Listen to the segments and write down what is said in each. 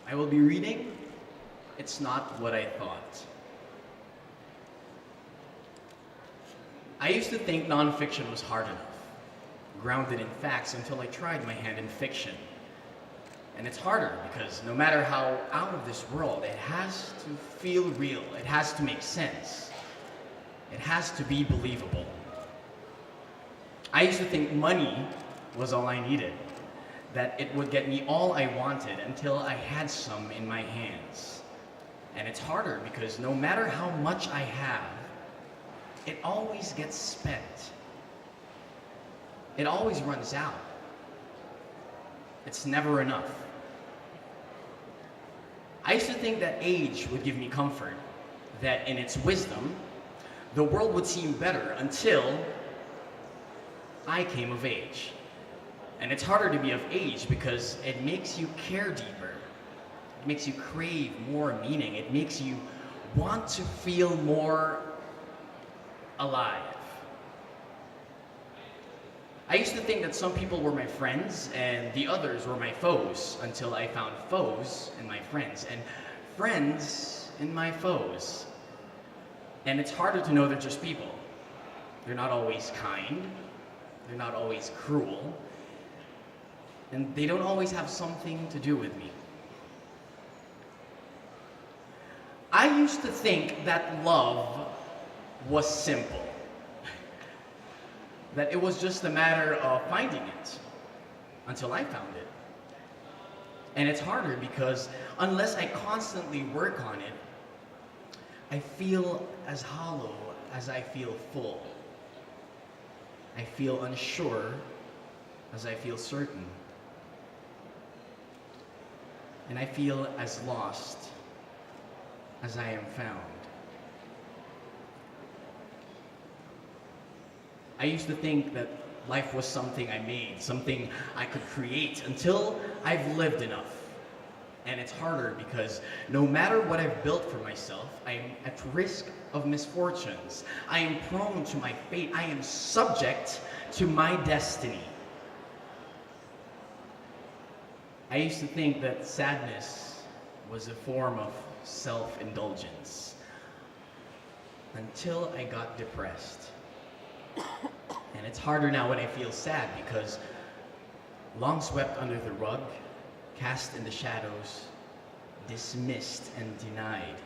I will be reading It's Not What I Thought. I used to think nonfiction was hard enough, grounded in facts, until I tried my hand in fiction. And it's harder because no matter how out of this world, it has to feel real. It has to make sense. It has to be believable. I used to think money was all I needed, that it would get me all I wanted until I had some in my hands. And it's harder because no matter how much I have, it always gets spent. It always runs out. It's never enough. I used to think that age would give me comfort, that in its wisdom, the world would seem better until I came of age. And it's harder to be of age because it makes you care deeper. It makes you crave more meaning. It makes you want to feel more alive. I used to think that some people were my friends and the others were my foes until I found foes in my friends and friends in my foes. And it's harder to know they're just people. They're not always kind. They're not always cruel. And they don't always have something to do with me. I used to think that love was simple. That it was just a matter of finding it until I found it. And it's harder because unless I constantly work on it, I feel as hollow as I feel full. I feel unsure as I feel certain. And I feel as lost as I am found. I used to think that life was something I made, something I could create until I've lived enough. And it's harder because no matter what I've built for myself, I am at risk of misfortunes. I am prone to my fate. I am subject to my destiny. I used to think that sadness was a form of self-indulgence until I got depressed. And it's harder now when I feel sad because long swept under the rug, cast in the shadows, dismissed and denied.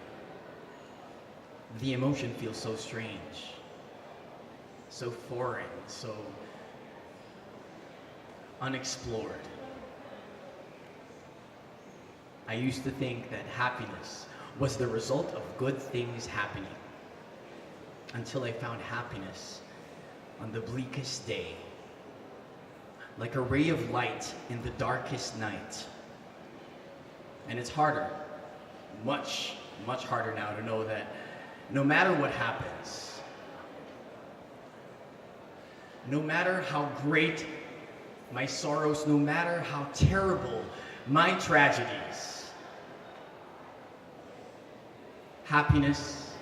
The emotion feels so strange, so foreign, so unexplored. I used to think that happiness was the result of good things happening until I found happiness on the bleakest day, like a ray of light in the darkest night. And it's harder, much, much harder now to know that no matter what happens, no matter how great my sorrows, no matter how terrible my tragedies, happiness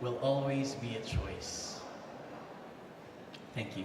will always be a choice. Thank you.